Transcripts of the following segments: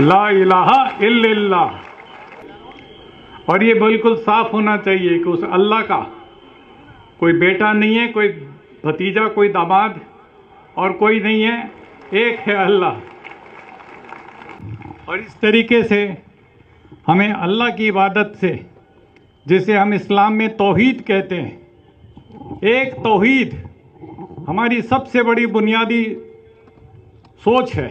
ला इलाहा इल्लल्लाह। और ये बिल्कुल साफ होना चाहिए कि उस अल्लाह का कोई बेटा नहीं है, कोई भतीजा, कोई दामाद और कोई नहीं है, एक है अल्लाह। और इस तरीके से हमें अल्लाह की इबादत से, जिसे हम इस्लाम में तौहीद कहते हैं, एक तौहीद हमारी सबसे बड़ी बुनियादी सोच है,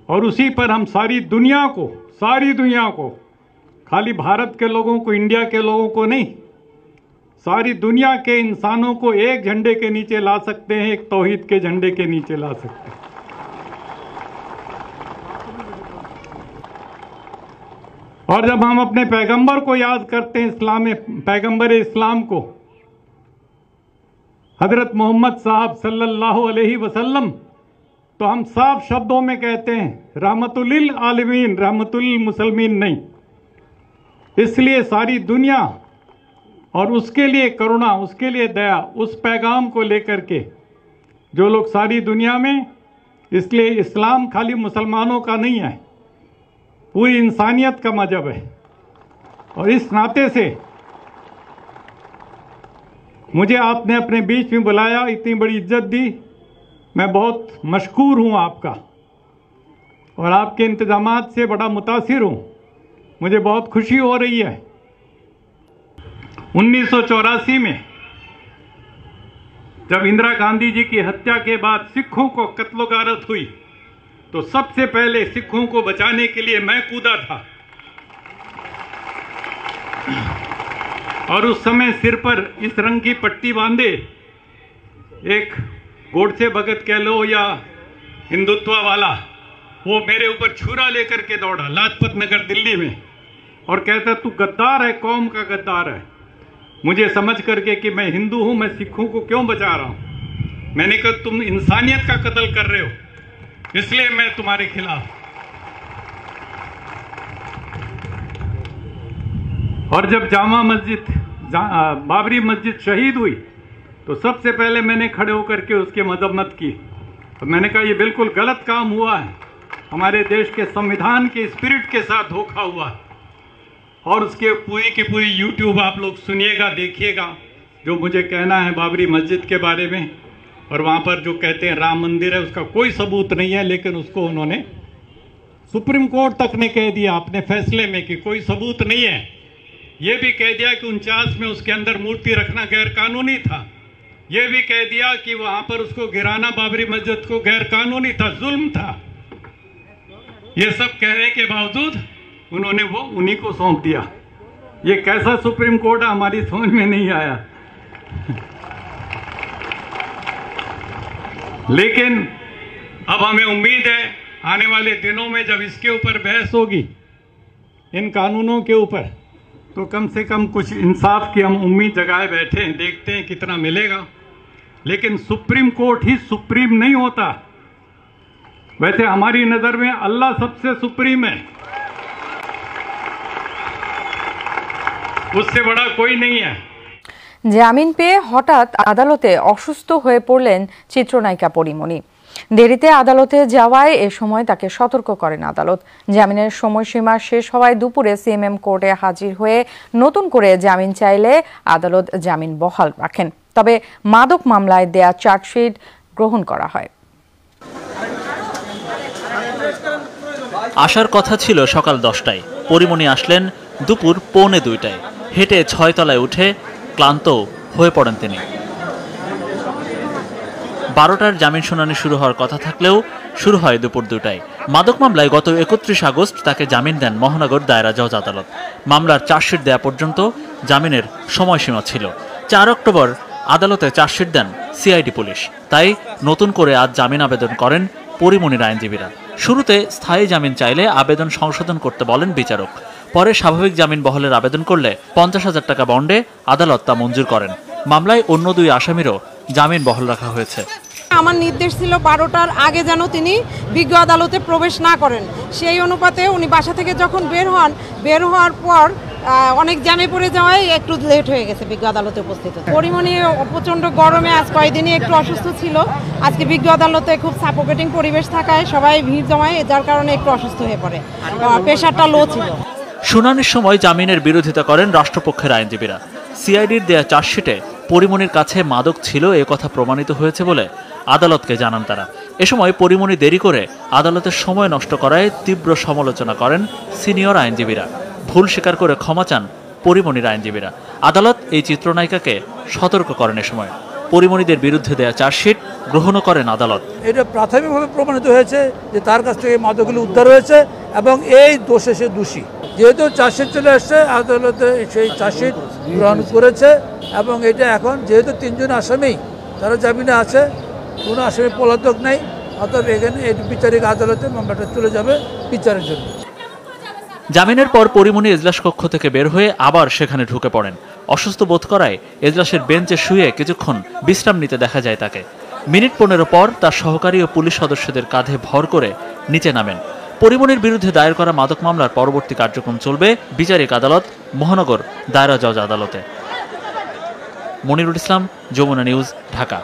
और उसी पर हम सारी दुनिया को, खाली भारत के लोगों को, इंडिया के लोगों को नहीं, सारी दुनिया के इंसानों को एक झंडे के नीचे ला सकते हैं, एक तौहीद के झंडे के नीचे ला सकते हैं। और जब हम अपने पैगंबर को याद करते हैं, इस्लाम में पैगंबर इस्लाम को, हजरत मोहम्मद साहब सल्लल्लाहु अलैहि वसल्लम, तो हम साफ शब्दों में कहते हैं रहमतुल लिल आलमीन, रहमतुल लिल मुसलमीन नहीं। इसलिए सारी दुनिया और उसके लिए करुणा, उसके लिए दया, उस पैगाम को लेकर के जो लोग सारी दुनिया में, इसलिए इस्लाम खाली मुसलमानों का नहीं है, पूरी इंसानियत का मजहब है। और इस नाते से मुझे आपने अपने बीच में बुलाया, इतनी बड़ी इज्जत दी, मैं बहुत मशकूर हूं आपका, और आपके इंतजामात से बड़ा मुतासिर हूं। मुझे बहुत खुशी हो रही है। 1984 में जब इंदिरा गांधी जी की हत्या के बाद सिखों को कत्ल गारत हुई, तो सबसे पहले सिखों को बचाने के लिए मैं कूदा था। और उस समय सिर पर इस रंग की पट्टी बांधे एक गोडसे भगत कह लो या हिंदुत्व वाला, वो मेरे ऊपर छुरा लेकर के दौड़ा लाजपत नगर दिल्ली में, और कहता तू गद्दार है, कौम का गद्दार है। मुझे समझ करके कि मैं हिंदू हूं, मैं सिखों को क्यों बचा रहा हूं, मैंने कहा तुम इंसानियत का कत्ल कर रहे हो, इसलिए मैं तुम्हारे खिलाफ। और जब जामा मस्जिद, बाबरी मस्जिद शहीद हुई, तो सबसे पहले मैंने खड़े होकर के उसकी मजम्मत की। तो मैंने कहा ये बिल्कुल गलत काम हुआ है, हमारे देश के संविधान के स्पिरिट के साथ धोखा हुआ है। और उसके पूरी की पूरी यूट्यूब आप लोग सुनिएगा, देखिएगा जो मुझे कहना है बाबरी मस्जिद के बारे में। और वहाँ पर जो कहते हैं राम मंदिर है, उसका कोई सबूत नहीं है, लेकिन उसको उन्होंने सुप्रीम कोर्ट तक ने कह दिया अपने फैसले में कि कोई सबूत नहीं है। ये भी कह दिया कि 49 में उसके अंदर मूर्ति रखना गैर कानूनी था। ये भी कह दिया कि वहां पर उसको गिराना, बाबरी मस्जिद को, गैर कानूनी था, जुल्म था। ये सब कहने के बावजूद उन्होंने वो उन्हीं को सौंप दिया। ये कैसा सुप्रीम कोर्ट है, हमारी समझ में नहीं आया। लेकिन अब हमें उम्मीद है आने वाले दिनों में जब इसके ऊपर बहस होगी, इन कानूनों के ऊपर, तो कम से कम कुछ इंसाफ की हम उम्मीद जगाए बैठे हैं, देखते हैं कितना मिलेगा। लेकिन सुप्रीम कोर्ट ही सुप्रीम नहीं होता। वैसे हमारी नजर में अल्लाह सबसे सुप्रीम है, उससे बड़ा कोई नहीं है। জামিন পেয়ে হঠাৎ আদালতে অসুস্থ হয়ে পড়লেন চিত্রনায়িকা পরিমণি। দেরিতে আদালতে যাওয়ায় এ সময় তাকে সতর্ক করেন আদালত। জামিনের সময়সীমা শেষ হওয়ায় দুপুরে সিএমএম কোর্টে হাজির হয়ে নতুন করে জামিন চাইলে আদালত জামিন বহাল রাখেন। তবে মাদক মামলায় দেয়া চার্জশিট গ্রহণ করা হয়। আসার কথা ছিল সকাল 10টায়, পরিমণি আসলেন দুপুর 1:45টায়। হেঁটে 6 তলায় উঠে ক্লান্ত হয়ে পড়েন তিনি। 12টার জামিন শুনানি শুরু হওয়ার কথা থাকলেও শুরু হয় দুপুর 2টায়। মাদক মামলায় গত 31 আগস্ট তাকে জামিন দেন মহানগর দায়রা জজ আদালত। মামলার চার্জশিট দেয়া পর্যন্ত জামিনের সময়সীমা ছিল। 4 অক্টোবর আদালতে চার্জশিট দেন সিআইডি পুলিশ। তাই নতুন করে আজ জামিন আবেদন করেন পরিমণির আইনজীবীরা। শুরুতে স্থায়ী জামিন চাইলে আবেদন সংশোধন করতে বলেন বিচারক। পরে স্বাভাবিক জামিন বহালের আবেদন করলে 50,000 টাকা বন্ডে আদালত তা মঞ্জুর করেন। মামলায় অন্য 2 আসামিরও জামিন বহাল রাখা হয়েছে। আমার নির্দেশ ছিল 12টার আগে যেন তিনি বিজ্ঞ আদালতে প্রবেশ না করেন। সেই অনুপাতে উনি বাসা থেকে যখন বের হওয়ার পর অনেক জ্যামে পড়ে যাওয়ায় একটু লেট হয়ে গেছে বিজ্ঞ আদালতে উপস্থিত। পরিমণি প্রচণ্ড গরমে আজ কয়েকদিনই একটু অসুস্থ ছিল। আজকে বিজ্ঞ আদালতে খুব সাফোকেটিং পরিবেশ থাকায় সবাই ভিড় জমায়, যার কারণে একটু অসুস্থ হয়ে পড়ে, প্রেশারটা লো ছিল। শুনানির সময় জামিনের বিরোধিতা করেন রাষ্ট্রপক্ষের আইনজীবীরা। সিআইডির দেয়া চার্জশিটে পরিমণির কাছে মাদক ছিল এ কথা প্রমাণিত হয়েছে বলে আদালতকে জানান তারা। এ সময় পরিমণি দেরি করে আদালতের সময় নষ্ট করায় তীব্র সমালোচনা করেন সিনিয়র আইনজীবীরা। ভুল স্বীকার করে ক্ষমা চান পরিমণির আইনজীবীরা। আদালত এই চিত্রনায়িকাকে সতর্ক করেন। এ সময় পরিমণিদের বিরুদ্ধে দেয়া চার্জশিট গ্রহণও করেন আদালত। এটা প্রাথমিকভাবে প্রমাণিত হয়েছে যে তার কাছ থেকে মাদকগুলি উদ্ধার হয়েছে এবং এই দোষে সে দোষী। যেহেতু চার্জশিট চলে আসছে, আদালতে সেই চার্জশিট গ্রহণ করেছে এবং এটা এখন যেহেতু 3 জন আসামি তারা জামিনে আছে, কোনো আসামি পলাতক নেই, অতএব এখানে এই বিচারিক আদালতে মামলাটা চলে যাবে বিচারের জন্য। জামিনের পর পরিমণি এজলাস কক্ষ থেকে বের হয়ে আবার সেখানে ঢুকে পড়েন। অসুস্থ বোধ করায় এজলাসের বেঞ্চে শুয়ে কিছুক্ষণ বিশ্রাম নিতে দেখা যায় তাকে। মিনিট 15 পর তার সহকারী ও পুলিশ সদস্যদের কাঁধে ভর করে নিচে নামেন। পরিমণির বিরুদ্ধে দায়ের করা মাদক মামলার পরবর্তী কার্যক্রম চলবে বিচারিক আদালত মহানগর দায়রা জজ আদালতে। মনিরুল ইসলাম, যমুনা নিউজ, ঢাকা।